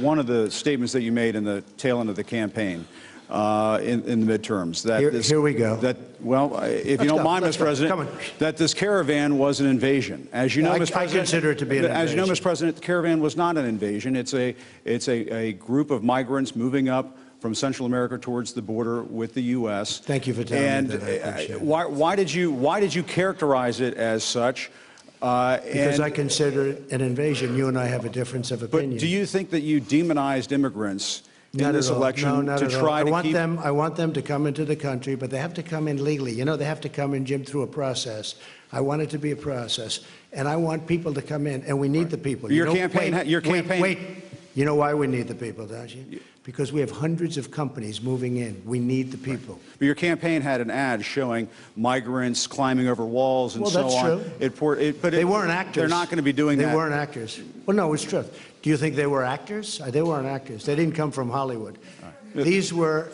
one of the statements that you made in the tail end of the campaign in the midterms. That here we go. If you don't mind, Mr. President, that this caravan was an invasion. As you know, Mr. President, I consider it to be an invasion. As you know, Mr. President, the caravan was not an invasion. It's a group of migrants moving up from Central America towards the border with the U.S. Thank you for telling me that. I appreciate it. Why did you characterize it as such? Because I consider it an invasion. You and I have a difference of opinion. But do you think that you demonized immigrants in this election to try to keep? I want them to come into the country, but they have to come in legally. You know, they have to come in, Jim, through a process. I want it to be a process, and I want people to come in, and we need the people. Your campaign. Wait. You know why we need the people, don't you? Because we have hundreds of companies moving in. We need the people. But your campaign had an ad showing migrants climbing over walls and so on. That's true. But they weren't actors. They're not going to be doing that. They weren't actors. Well, no, it's true. Do you think they were actors? They weren't actors. They didn't come from Hollywood. Right. These were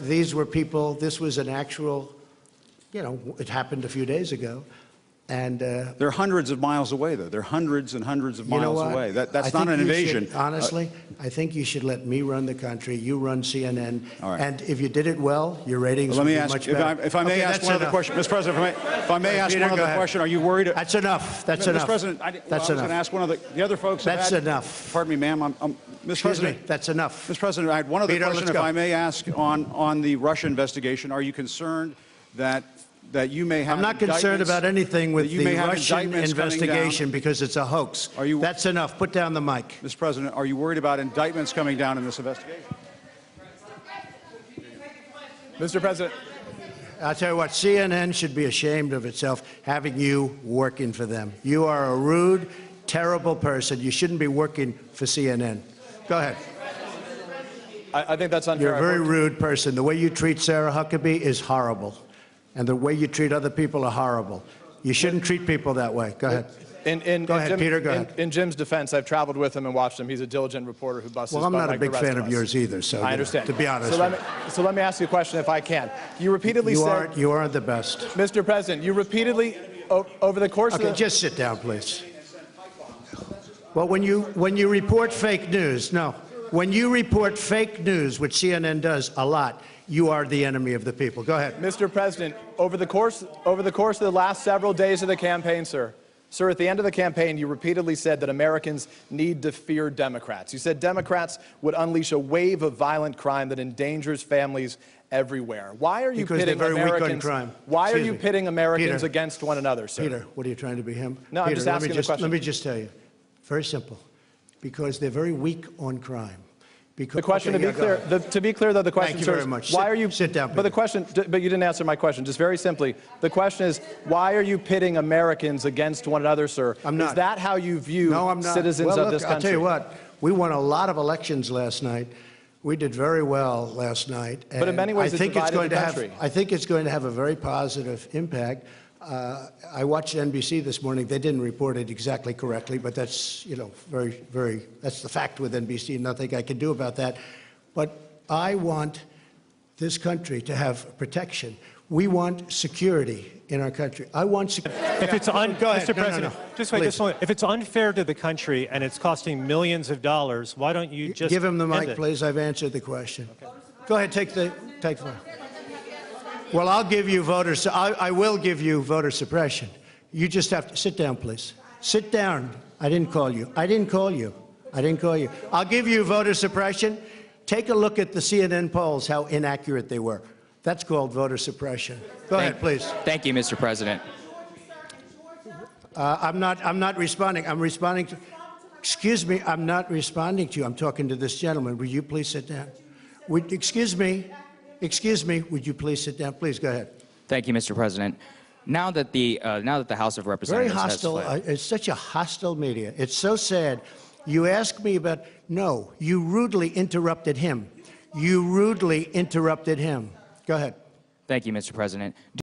people. This was an actual, you know, it happened a few days ago. And they're hundreds of miles away, though. They're hundreds and hundreds of miles away. That's not an invasion. Honestly, I think you should let me run the country. You run CNN. All right. And if you did it well, your ratings would be much better. If I may ask one other question, Mr. President, if I may ask one other question, are you worried? That's enough. That's enough. Mr. President, I was going to ask one of the other folks. That's enough. Pardon me, ma'am. Mr. President, that's enough. Mr. President, I had one other question, if I may ask, on the Russia investigation. Are you concerned that you may have? I'm not concerned about anything with the Russian investigation because it's a hoax. That's enough. Put down the mic. Mr. President, are you worried about indictments coming down in this investigation? Mr. President. I'll tell you what, CNN should be ashamed of itself having you working for them. You are a rude, terrible person. You shouldn't be working for CNN. Go ahead. I think that's unfair. You're a very rude person. The way you treat Sarah Huckabee is horrible. And the way you treat other people are horrible. You shouldn't treat people that way. Go ahead. Go ahead, Peter, go ahead. In Jim's defense, I've traveled with him and watched him. He's a diligent reporter who busts his butt. Well, I'm not like a big fan of yours either, so I understand. To be honest. So let me ask you a question, if I can. You repeatedly said... You aren't the best. Mr. President, you repeatedly, over the course of the... Okay, just sit down, please. Well, when you report fake news, when you report fake news, which CNN does a lot, you are the enemy of the people. Go ahead. Mr. President, over the course of the last several days of the campaign, sir, at the end of the campaign, you repeatedly said that Americans need to fear Democrats. You said Democrats would unleash a wave of violent crime that endangers families everywhere. Why are you pitting Americans? Why are you pitting Americans against one another, sir? Peter, what are you trying to be him? No, I'm just asking the question. Let me just tell you, very simple, because they're very weak on crime. The question, to be clear, though, the question, Thank you very much. Why are you? Sit down, Peter. But the question, but you didn't answer my question. Just very simply, the question is, why are you pitting Americans against one another, sir? I'm not. Is that how you view citizens of this country? I'll tell you what. We won a lot of elections last night. We did very well last night. But in many ways, it's divided the country. I think it's going to have a very positive impact. I watched NBC this morning. They didn't report it exactly correctly, but that's, you know, that's the fact with NBC. Nothing I can do about that. But I want this country to have protection. We want security in our country. I want security. If it's Mr. President, just wait just a moment. If it's unfair to the country and it's costing millions of dollars, why don't you just give him the mic, please? I've answered the question. Okay. Go ahead, take the floor. Well, I'll give you I will give you voter suppression. You just have to sit down, please. Sit down. I didn't call you. I didn't call you. I didn't call you. I'll give you voter suppression. Take a look at the CNN polls, how inaccurate they were. That's called voter suppression. Go ahead, please. Thank you, Mr. President. I'm not responding. I'm responding to. Excuse me. I'm not responding to you. I'm talking to this gentleman. Will you please sit down? Excuse me. Excuse me, would you please sit down? Please, go ahead. Thank you, Mr. President. Now that the House of Representatives very hostile. It's such a hostile media. It's so sad. You ask me about. No, you rudely interrupted him. You rudely interrupted him. Go ahead. Thank you, Mr. President.